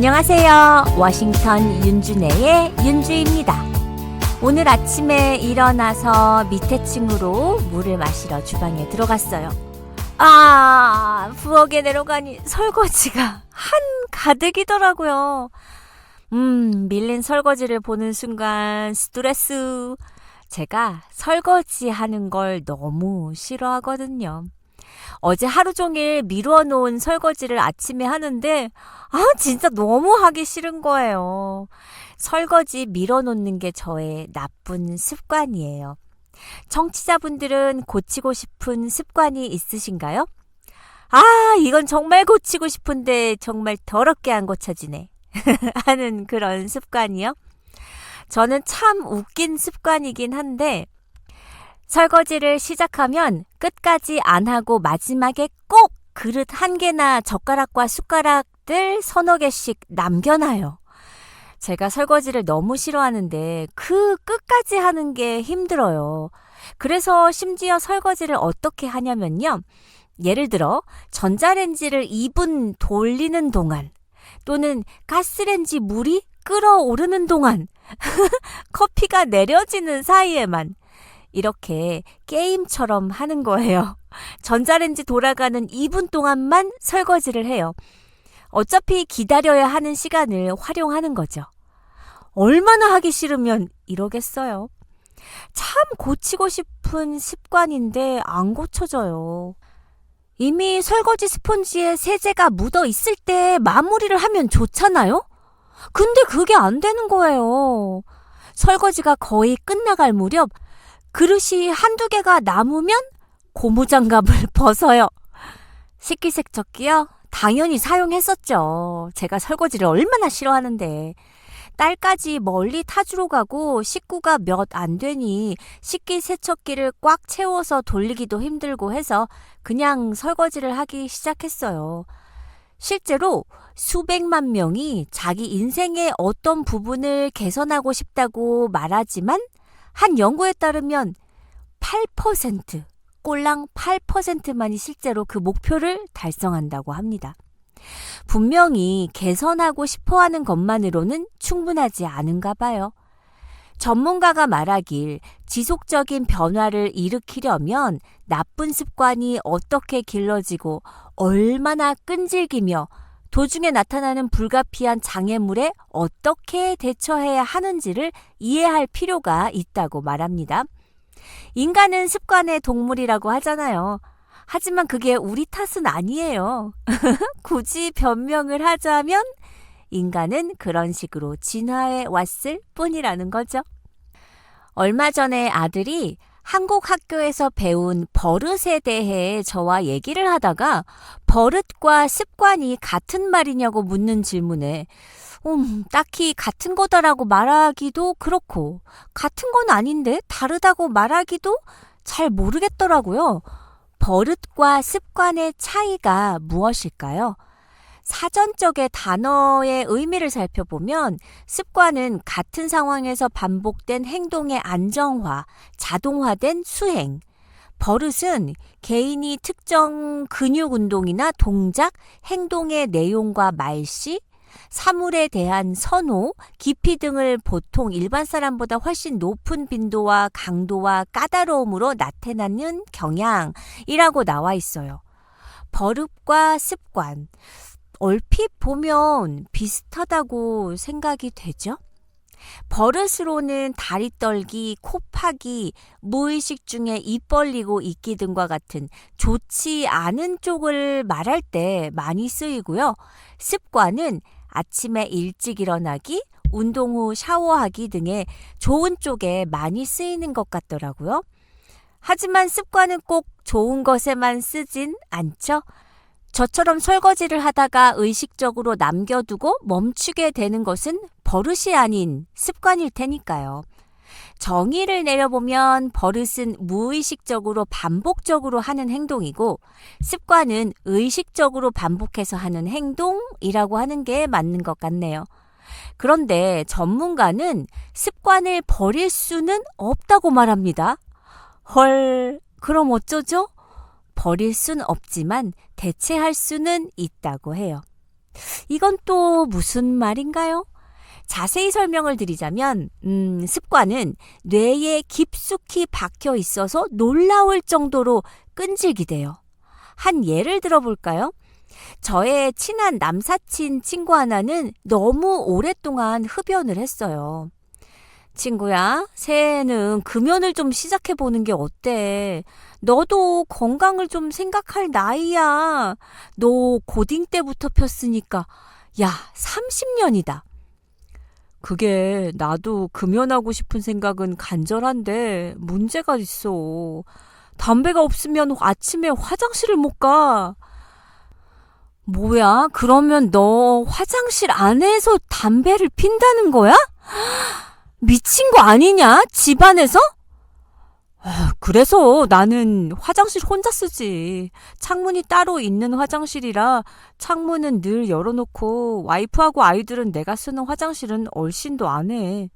안녕하세요. 워싱턴 윤준혜의 윤주입니다. 오늘 아침에 일어나서 밑에 층으로 물을 마시러 주방에 들어갔어요. 부엌에 내려가니 설거지가 한가득이더라고요. 밀린 설거지를 보는 순간 스트레스. 제가 설거지 하는 걸 너무 싫어하거든요. 어제 하루 종일 미루어 놓은 설거지를 아침에 하는데 진짜 너무 하기 싫은 거예요. 설거지 밀어놓는 게 저의 나쁜 습관이에요. 청취자분들은 고치고 싶은 습관이 있으신가요? 이건 정말 고치고 싶은데 정말 더럽게 안 고쳐지네 하는 그런 습관이요. 저는 참 웃긴 습관이긴 한데 설거지를 시작하면 끝까지 안 하고 마지막에 꼭 그릇 한 개나 젓가락과 숟가락들 서너 개씩 남겨놔요. 제가 설거지를 너무 싫어하는데 그 끝까지 하는 게 힘들어요. 그래서 심지어 설거지를 어떻게 하냐면요. 예를 들어 전자레인지를 2분 돌리는 동안 또는 가스레인지 물이 끓어오르는 동안 커피가 내려지는 사이에만 이렇게 게임처럼 하는 거예요. 전자레인지 돌아가는 2분 동안만 설거지를 해요. 어차피 기다려야 하는 시간을 활용하는 거죠. 얼마나 하기 싫으면 이러겠어요. 참 고치고 싶은 습관인데 안 고쳐져요. 이미 설거지 스펀지에 세제가 묻어 있을 때 마무리를 하면 좋잖아요? 근데 그게 안 되는 거예요. 설거지가 거의 끝나갈 무렵 그릇이 한두 개가 남으면 고무장갑을 벗어요. 식기세척기요? 당연히 사용했었죠. 제가 설거지를 얼마나 싫어하는데. 딸까지 멀리 타주러 가고 식구가 몇 안 되니 식기세척기를 꽉 채워서 돌리기도 힘들고 해서 그냥 설거지를 하기 시작했어요. 실제로 수백만 명이 자기 인생의 어떤 부분을 개선하고 싶다고 말하지만 한 연구에 따르면 8%, 꼴랑 8%만이 실제로 그 목표를 달성한다고 합니다. 분명히 개선하고 싶어하는 것만으로는 충분하지 않은가 봐요. 전문가가 말하길 지속적인 변화를 일으키려면 나쁜 습관이 어떻게 길러지고 얼마나 끈질기며 도중에 나타나는 불가피한 장애물에 어떻게 대처해야 하는지를 이해할 필요가 있다고 말합니다. 인간은 습관의 동물이라고 하잖아요. 하지만 그게 우리 탓은 아니에요. 굳이 변명을 하자면 인간은 그런 식으로 진화해 왔을 뿐이라는 거죠. 얼마 전에 아들이 한국 학교에서 배운 버릇에 대해 저와 얘기를 하다가 버릇과 습관이 같은 말이냐고 묻는 질문에 딱히 같은 거다라고 말하기도 그렇고 같은 건 아닌데 다르다고 말하기도 잘 모르겠더라고요. 버릇과 습관의 차이가 무엇일까요? 사전적의 단어의 의미를 살펴보면 습관은 같은 상황에서 반복된 행동의 안정화, 자동화된 수행. 버릇은 개인이 특정 근육 운동이나 동작, 행동의 내용과 말씨, 사물에 대한 선호, 깊이 등을 보통 일반 사람보다 훨씬 높은 빈도와 강도와 까다로움으로 나타나는 경향이라고 나와 있어요. 버릇과 습관, 얼핏 보면 비슷하다고 생각이 되죠? 버릇으로는 다리 떨기, 코 파기, 무의식 중에 입 벌리고 있기 등과 같은 좋지 않은 쪽을 말할 때 많이 쓰이고요. 습관은 아침에 일찍 일어나기, 운동 후 샤워하기 등의 좋은 쪽에 많이 쓰이는 것 같더라고요. 하지만 습관은 꼭 좋은 것에만 쓰진 않죠. 저처럼 설거지를 하다가 의식적으로 남겨두고 멈추게 되는 것은 버릇이 아닌 습관일 테니까요. 정의를 내려보면 버릇은 무의식적으로 반복적으로 하는 행동이고 습관은 의식적으로 반복해서 하는 행동이라고 하는 게 맞는 것 같네요. 그런데 전문가는 습관을 버릴 수는 없다고 말합니다. 헐, 그럼 어쩌죠? 버릴 순 없지만 대체할 수는 있다고 해요. 이건 또 무슨 말인가요? 자세히 설명을 드리자면, 습관은 뇌에 깊숙이 박혀 있어서 놀라울 정도로 끈질기대요. 한 예를 들어볼까요? 저의 친한 남사친 친구 하나는 너무 오랫동안 흡연을 했어요. 친구야, 새해에는 금연을 좀 시작해보는 게 어때? 너도 건강을 좀 생각할 나이야. 너 고딩 때부터 폈으니까, 야, 30년이다. 그게 나도 금연하고 싶은 생각은 간절한데 문제가 있어. 담배가 없으면 아침에 화장실을 못 가. 뭐야? 그러면 너 화장실 안에서 담배를 핀다는 거야? 미친 거 아니냐? 집안에서? 그래서 나는 화장실 혼자 쓰지. 창문이 따로 있는 화장실이라 창문은 늘 열어놓고 와이프하고 아이들은 내가 쓰는 화장실은 얼씬도 안 해.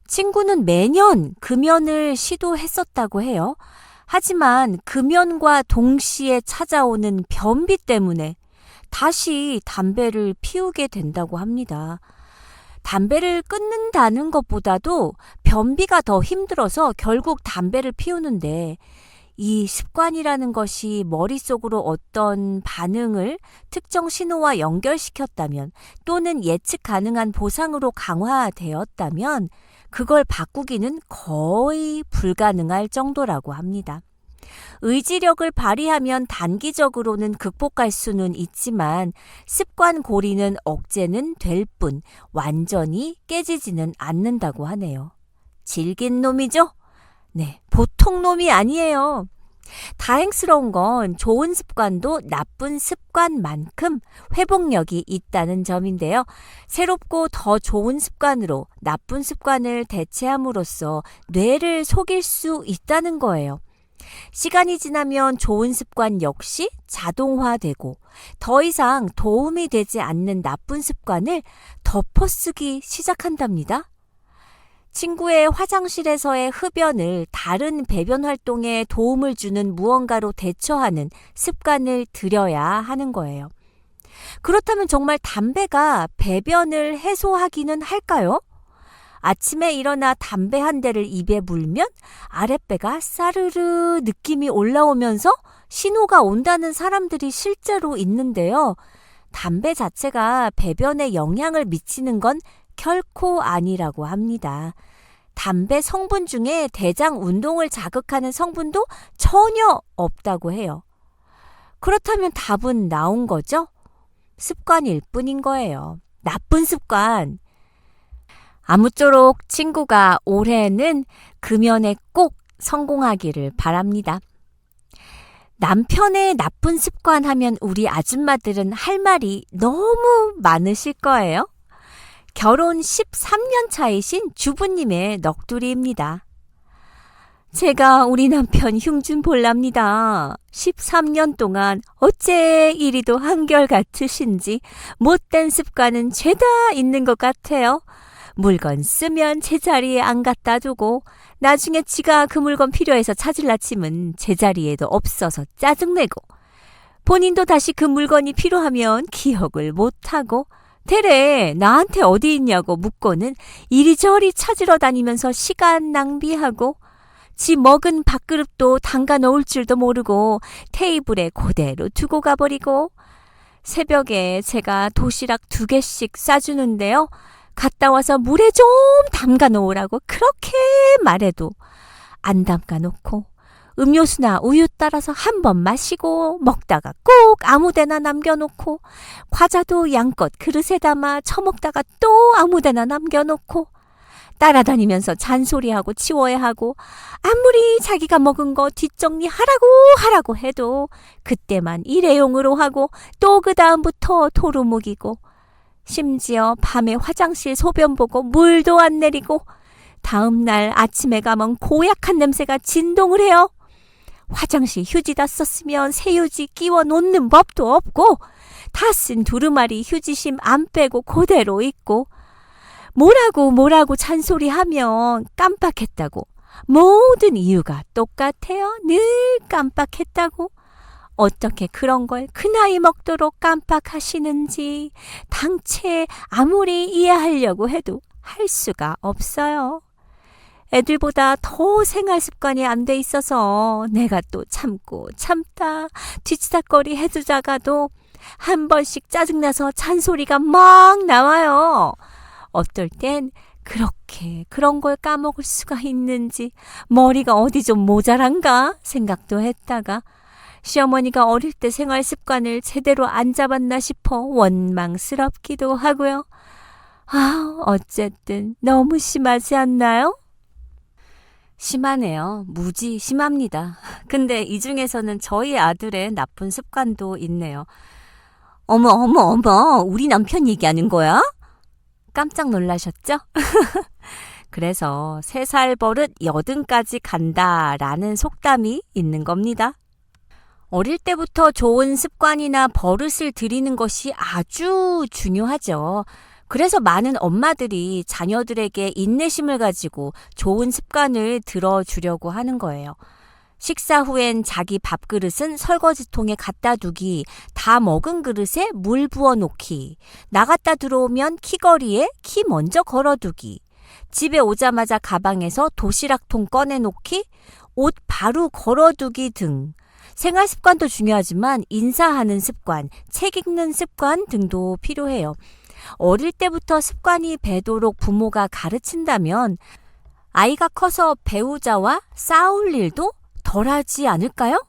친구는 매년 금연을 시도했었다고 해요. 하지만 금연과 동시에 찾아오는 변비 때문에 다시 담배를 피우게 된다고 합니다. 담배를 끊는다는 것보다도 변비가 더 힘들어서 결국 담배를 피우는데 이 습관이라는 것이 머릿속으로 어떤 반응을 특정 신호와 연결시켰다면 또는 예측 가능한 보상으로 강화되었다면 그걸 바꾸기는 거의 불가능할 정도라고 합니다. 의지력을 발휘하면 단기적으로는 극복할 수는 있지만 습관 고리는 억제는 될 뿐 완전히 깨지지는 않는다고 하네요. 질긴 놈이죠? 네, 보통 놈이 아니에요. 다행스러운 건 좋은 습관도 나쁜 습관만큼 회복력이 있다는 점인데요. 새롭고 더 좋은 습관으로 나쁜 습관을 대체함으로써 뇌를 속일 수 있다는 거예요. 시간이 지나면 좋은 습관 역시 자동화되고 더 이상 도움이 되지 않는 나쁜 습관을 덮어쓰기 시작한답니다. 친구의 화장실에서의 흡연을 다른 배변 활동에 도움을 주는 무언가로 대처하는 습관을 들여야 하는 거예요. 그렇다면 정말 담배가 배변을 해소하기는 할까요? 아침에 일어나 담배 한 대를 입에 물면 아랫배가 싸르르 느낌이 올라오면서 신호가 온다는 사람들이 실제로 있는데요. 담배 자체가 배변에 영향을 미치는 건 결코 아니라고 합니다. 담배 성분 중에 대장 운동을 자극하는 성분도 전혀 없다고 해요. 그렇다면 답은 나온 거죠? 습관일 뿐인 거예요. 나쁜 습관. 아무쪼록 친구가 올해는 금연에 꼭 성공하기를 바랍니다. 남편의 나쁜 습관 하면 우리 아줌마들은 할 말이 너무 많으실 거예요. 결혼 13년 차이신 주부님의 넋두리입니다. 제가 우리 남편 흉준 볼랍니다. 13년 동안 어째 이리도 한결같으신지 못된 습관은 죄다 있는 것 같아요. 물건 쓰면 제자리에 안 갖다 두고 나중에 지가 그 물건 필요해서 찾을라 치면 제자리에도 없어서 짜증내고 본인도 다시 그 물건이 필요하면 기억을 못하고 대래 나한테 어디 있냐고 묻고는 이리저리 찾으러 다니면서 시간 낭비하고 지 먹은 밥그릇도 담가 놓을 줄도 모르고 테이블에 그대로 두고 가버리고 새벽에 제가 도시락 2개씩 싸주는데요. 갔다 와서 물에 좀 담가 놓으라고 그렇게 말해도 안 담가 놓고 음료수나 우유 따라서 한 번 마시고 먹다가 꼭 아무데나 남겨놓고 과자도 양껏 그릇에 담아 처먹다가 또 아무데나 남겨놓고 따라다니면서 잔소리하고 치워야 하고 아무리 자기가 먹은 거 뒷정리하라고 해도 그때만 일회용으로 하고 또 그 다음부터 도루묵이고 심지어 밤에 화장실 소변 보고 물도 안 내리고 다음날 아침에 가면 고약한 냄새가 진동을 해요. 화장실 휴지 다 썼으면 새 휴지 끼워 놓는 법도 없고 다 쓴 두루마리 휴지심 안 빼고 그대로 있고 뭐라고 잔소리하면 깜빡했다고 모든 이유가 똑같아요. 늘 깜빡했다고 어떻게 그런 걸 그 나이 먹도록 깜빡하시는지 당최 아무리 이해하려고 해도 할 수가 없어요. 애들보다 더 생활 습관이 안 돼 있어서 내가 또 참고 참다 뒤치다거리 해주다가도 한 번씩 짜증나서 잔소리가 막 나와요. 어떨 땐 그렇게 그런 걸 까먹을 수가 있는지 머리가 어디 좀 모자란가 생각도 했다가 시어머니가 어릴 때 생활 습관을 제대로 안 잡았나 싶어 원망스럽기도 하고요. 어쨌든 너무 심하지 않나요? 심하네요. 무지 심합니다. 근데 이 중에서는 저희 아들의 나쁜 습관도 있네요. 어머, 우리 남편 얘기하는 거야? 깜짝 놀라셨죠? 그래서 3살 버릇 80까지 간다라는 속담이 있는 겁니다. 어릴 때부터 좋은 습관이나 버릇을 들이는 것이 아주 중요하죠. 그래서 많은 엄마들이 자녀들에게 인내심을 가지고 좋은 습관을 들어주려고 하는 거예요. 식사 후엔 자기 밥그릇은 설거지통에 갖다 두기, 다 먹은 그릇에 물 부어놓기, 나갔다 들어오면 키거리에 키 먼저 걸어두기, 집에 오자마자 가방에서 도시락통 꺼내놓기, 옷 바로 걸어두기 등 생활 습관도 중요하지만 인사하는 습관, 책 읽는 습관 등도 필요해요. 어릴 때부터 습관이 배도록 부모가 가르친다면 아이가 커서 배우자와 싸울 일도 덜하지 않을까요?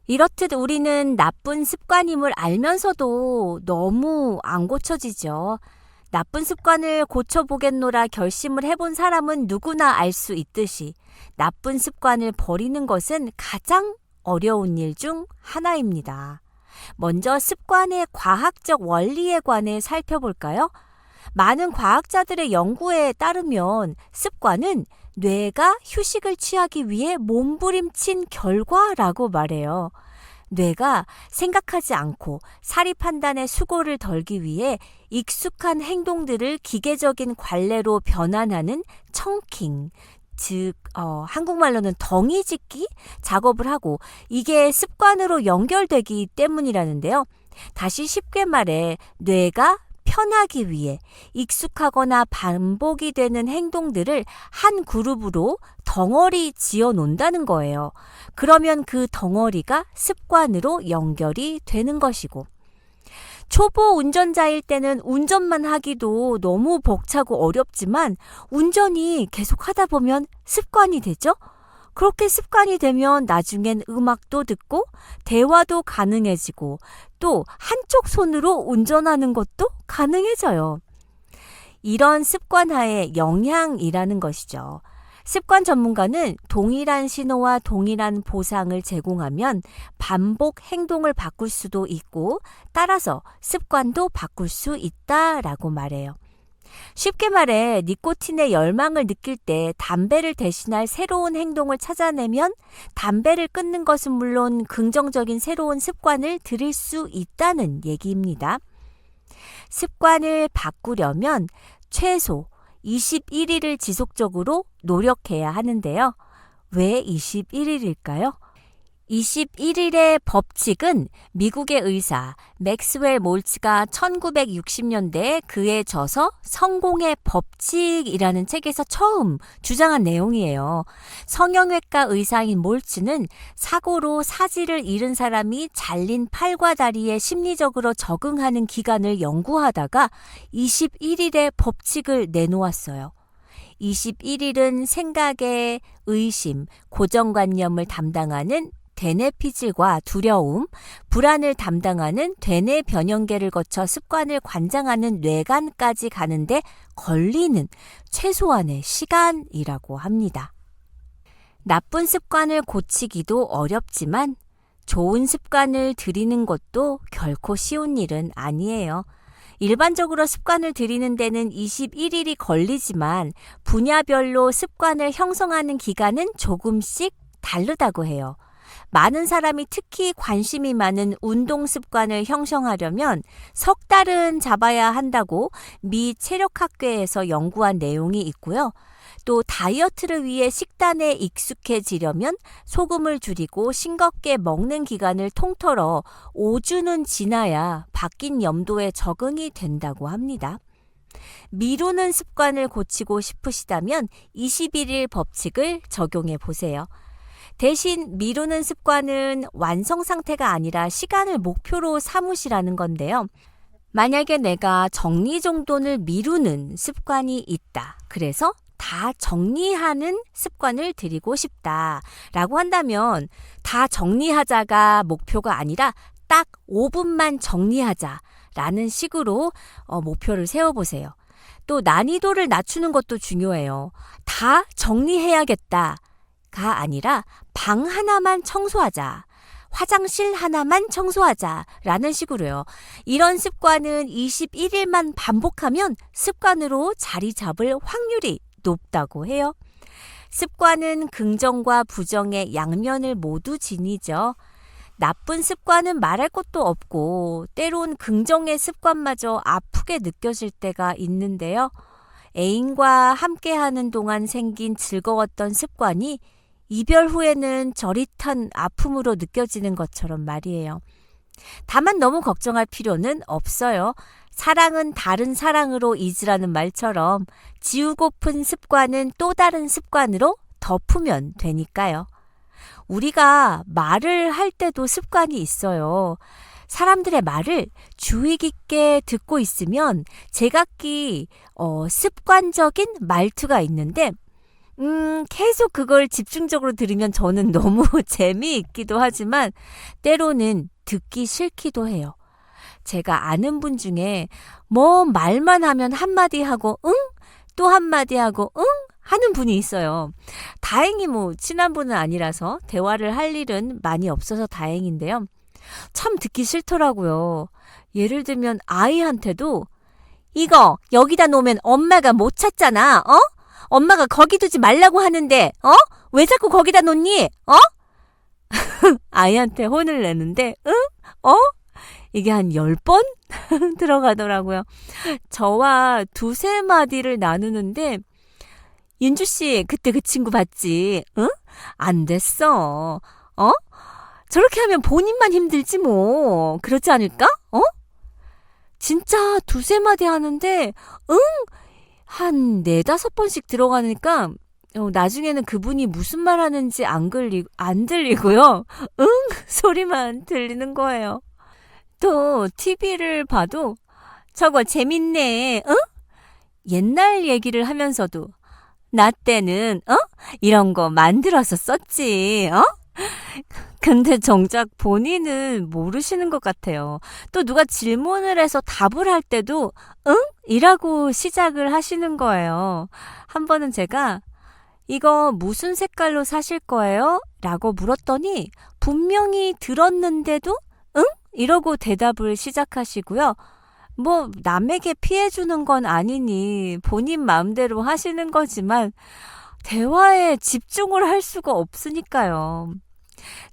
이렇듯 우리는 나쁜 습관임을 알면서도 너무 안 고쳐지죠. 나쁜 습관을 고쳐보겠노라 결심을 해본 사람은 누구나 알 수 있듯이 나쁜 습관을 버리는 것은 가장 어려운 일 중 하나입니다. 먼저 습관의 과학적 원리에 관해 살펴볼까요? 많은 과학자들의 연구에 따르면 습관은 뇌가 휴식을 취하기 위해 몸부림친 결과라고 말해요. 뇌가 생각하지 않고 사리 판단의 수고를 덜기 위해 익숙한 행동들을 기계적인 관례로 변환하는 청킹, 즉 한국말로는 덩이 짓기 작업을 하고 이게 습관으로 연결되기 때문이라는데요. 다시 쉽게 말해 뇌가 편하기 위해 익숙하거나 반복이 되는 행동들을 한 그룹으로 덩어리 지어 놓는다는 거예요. 그러면 그 덩어리가 습관으로 연결이 되는 것이고, 초보 운전자일 때는 운전만 하기도 너무 벅차고 어렵지만 운전이 계속 하다 보면 습관이 되죠? 그렇게 습관이 되면 나중엔 음악도 듣고 대화도 가능해지고 또 한쪽 손으로 운전하는 것도 가능해져요. 이런 습관화의 영향이라는 것이죠. 습관 전문가는 동일한 신호와 동일한 보상을 제공하면 반복 행동을 바꿀 수도 있고 따라서 습관도 바꿀 수 있다라고 말해요. 쉽게 말해 니코틴의 열망을 느낄 때 담배를 대신할 새로운 행동을 찾아내면 담배를 끊는 것은 물론 긍정적인 새로운 습관을 들일 수 있다는 얘기입니다. 습관을 바꾸려면 최소 21일을 지속적으로 노력해야 하는데요. 왜 21일일까요? 21일의 법칙은 미국의 의사 맥스웰 몰츠가 1960년대에 그에 져서 성공의 법칙이라는 책에서 처음 주장한 내용이에요. 성형외과 의사인 몰츠는 사고로 사지를 잃은 사람이 잘린 팔과 다리에 심리적으로 적응하는 기간을 연구하다가 21일의 법칙을 내놓았어요. 21일은 생각의 의심, 고정관념을 담당하는 대뇌피질과 두려움, 불안을 담당하는 대뇌 변형계를 거쳐 습관을 관장하는 뇌간까지 가는데 걸리는 최소한의 시간이라고 합니다. 나쁜 습관을 고치기도 어렵지만 좋은 습관을 들이는 것도 결코 쉬운 일은 아니에요. 일반적으로 습관을 들이는 데는 21일이 걸리지만 분야별로 습관을 형성하는 기간은 조금씩 다르다고 해요. 많은 사람이 특히 관심이 많은 운동 습관을 형성하려면 석 달은 잡아야 한다고 미 체력학회에서 연구한 내용이 있고요. 또 다이어트를 위해 식단에 익숙해지려면 소금을 줄이고 싱겁게 먹는 기간을 통틀어 5주는 지나야 바뀐 염도에 적응이 된다고 합니다. 미루는 습관을 고치고 싶으시다면 21일 법칙을 적용해 보세요. 대신 미루는 습관은 완성 상태가 아니라 시간을 목표로 삼으시라는 건데요. 만약에 내가 정리정돈을 미루는 습관이 있다. 그래서 다 정리하는 습관을 들이고 싶다라고 한다면 다 정리하자가 목표가 아니라 딱 5분만 정리하자라는 식으로 목표를 세워보세요. 또 난이도를 낮추는 것도 중요해요. 다 정리해야겠다가 아니라 방 하나만 청소하자. 화장실 하나만 청소하자라는 식으로요. 이런 습관은 21일만 반복하면 습관으로 자리 잡을 확률이 높다고 해요. 습관은 긍정과 부정의 양면을 모두 지니죠. 나쁜 습관은 말할 것도 없고 때론 긍정의 습관마저 아프게 느껴질 때가 있는데요. 애인과 함께하는 동안 생긴 즐거웠던 습관이 이별 후에는 저릿한 아픔으로 느껴지는 것처럼 말이에요. 다만 너무 걱정할 필요는 없어요. 사랑은 다른 사랑으로 잊으라는 말처럼 지우고픈 습관은 또 다른 습관으로 덮으면 되니까요. 우리가 말을 할 때도 습관이 있어요. 사람들의 말을 주의 깊게 듣고 있으면 제각기 습관적인 말투가 있는데 계속 그걸 집중적으로 들으면 저는 너무 재미있기도 하지만 때로는 듣기 싫기도 해요. 제가 아는 분 중에 뭐 말만 하면 한마디 하고 응? 또 한마디 하고 응? 하는 분이 있어요. 다행히 친한 분은 아니라서 대화를 할 일은 많이 없어서 다행인데요. 참 듣기 싫더라고요. 예를 들면 아이한테도 이거 여기다 놓으면 엄마가 못 찾잖아. 엄마가 거기 두지 말라고 하는데, 왜 자꾸 거기다 놓니? 아이한테 혼을 내는데, 응? 이게 한 10번 들어가더라고요. 저와 두세 마디를 나누는데, 윤주씨, 그때 그 친구 봤지? 응? 안 됐어. 저렇게 하면 본인만 힘들지 뭐. 그렇지 않을까? 진짜 두세 마디 하는데, 응? 한 4-5번씩 들어가니까 나중에는 그분이 무슨 말 하는지 안 들리고요. 응? 소리만 들리는 거예요. 또 TV를 봐도 저거 재밌네. 응? 옛날 얘기를 하면서도 나 때는 이런 거 만들어서 썼지. 근데 정작 본인은 모르시는 것 같아요. 또 누가 질문을 해서 답을 할 때도 응? 이라고 시작을 하시는 거예요. 한 번은 제가 이거 무슨 색깔로 사실 거예요? 라고 물었더니 분명히 들었는데도 응? 이러고 대답을 시작하시고요. 남에게 피해주는 건 아니니 본인 마음대로 하시는 거지만 대화에 집중을 할 수가 없으니까요.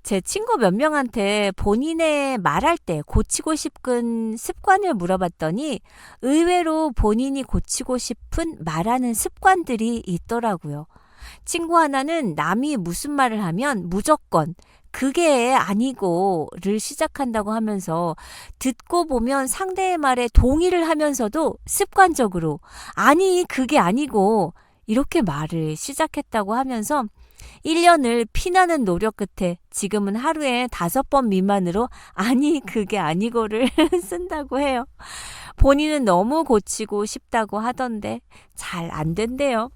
제 친구 몇 명한테 본인의 말할 때 고치고 싶은 습관을 물어봤더니 의외로 본인이 고치고 싶은 말하는 습관들이 있더라고요. 친구 하나는 남이 무슨 말을 하면 무조건 그게 아니고를 시작한다고 하면서 듣고 보면 상대의 말에 동의를 하면서도 습관적으로 아니 그게 아니고 이렇게 말을 시작했다고 하면서 1년을 피나는 노력 끝에 지금은 하루에 5번 미만으로 아니 그게 아니고를 쓴다고 해요. 본인은 너무 고치고 싶다고 하던데 잘 안 된대요.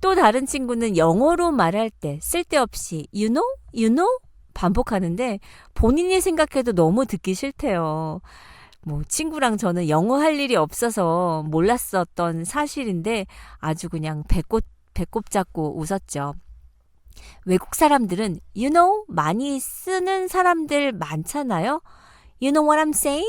또 다른 친구는 영어로 말할 때 쓸데없이 you know 반복하는데 본인이 생각해도 너무 듣기 싫대요. 친구랑 저는 영어 할 일이 없어서 몰랐었던 사실인데 아주 그냥 배꼽 잡고 웃었죠. 외국 사람들은 you know 많이 쓰는 사람들 많잖아요. You know what I'm saying?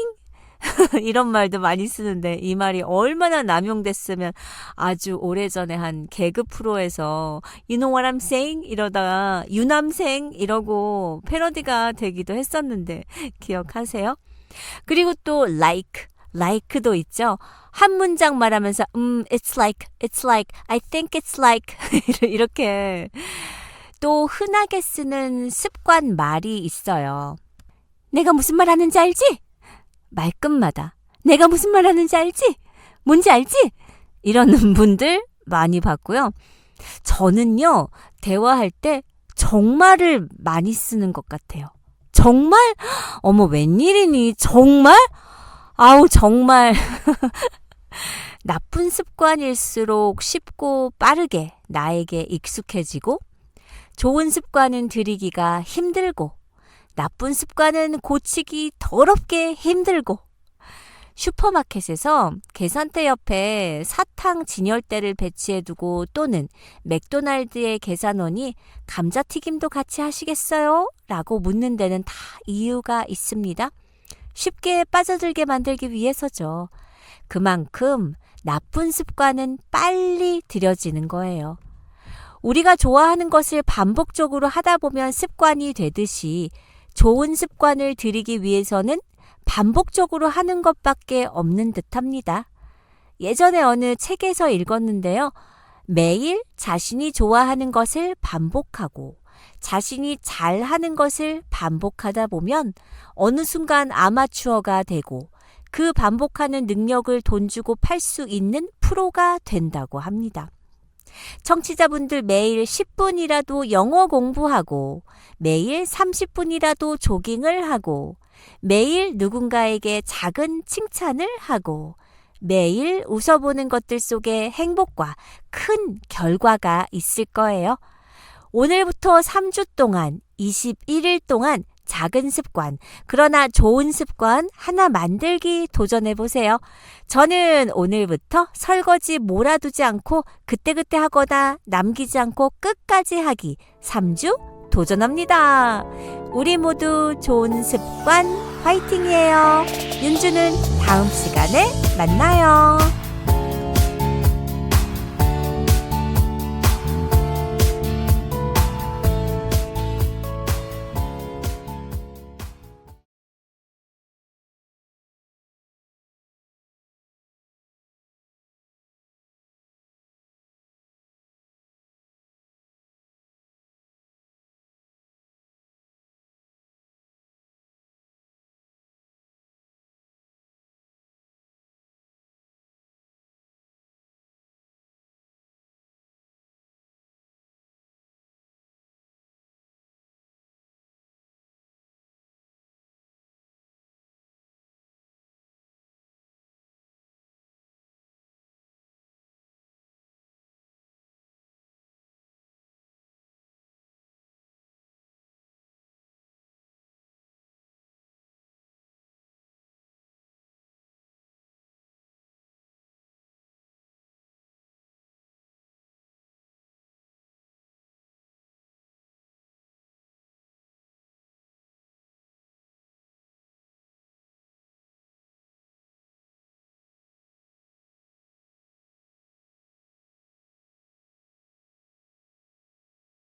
이런 말도 많이 쓰는데 이 말이 얼마나 남용됐으면 아주 오래전에 한 개그 프로에서 You know what I'm saying? 이러다가 유남생 이러고 패러디가 되기도 했었는데 기억하세요? 그리고 또 like, like도 있죠. 한 문장 말하면서 it's like, I think it's like 이렇게 또 흔하게 쓰는 습관 말이 있어요. 내가 무슨 말 하는지 알지? 말끝마다 내가 무슨 말 하는지 알지? 뭔지 알지? 이러는 분들 많이 봤고요. 저는요, 대화할 때 정말을 많이 쓰는 것 같아요. 정말? 어머, 웬일이니? 정말? 아우, 정말. 나쁜 습관일수록 쉽고 빠르게 나에게 익숙해지고, 좋은 습관은 들이기가 힘들고, 나쁜 습관은 고치기 더럽게 힘들고, 슈퍼마켓에서 계산대 옆에 사탕 진열대를 배치해두고 또는 맥도날드의 계산원이 감자튀김도 같이 하시겠어요? 라고 묻는 데는 다 이유가 있습니다. 쉽게 빠져들게 만들기 위해서죠. 그만큼 나쁜 습관은 빨리 들여지는 거예요. 우리가 좋아하는 것을 반복적으로 하다 보면 습관이 되듯이 좋은 습관을 들이기 위해서는 반복적으로 하는 것밖에 없는 듯합니다. 예전에 어느 책에서 읽었는데요. 매일 자신이 좋아하는 것을 반복하고 자신이 잘하는 것을 반복하다 보면 어느 순간 아마추어가 되고 그 반복하는 능력을 돈 주고 팔 수 있는 프로가 된다고 합니다. 청취자분들 매일 10분이라도 영어 공부하고 매일 30분이라도 조깅을 하고 매일 누군가에게 작은 칭찬을 하고 매일 웃어보는 것들 속에 행복과 큰 결과가 있을 거예요. 오늘부터 3주 동안 21일 동안 작은 습관, 그러나 좋은 습관 하나 만들기 도전해보세요. 저는 오늘부터 설거지 몰아두지 않고 그때그때 하거나 남기지 않고 끝까지 하기 3주 도전합니다. 우리 모두 좋은 습관 화이팅이에요. 윤주는 다음 시간에 만나요.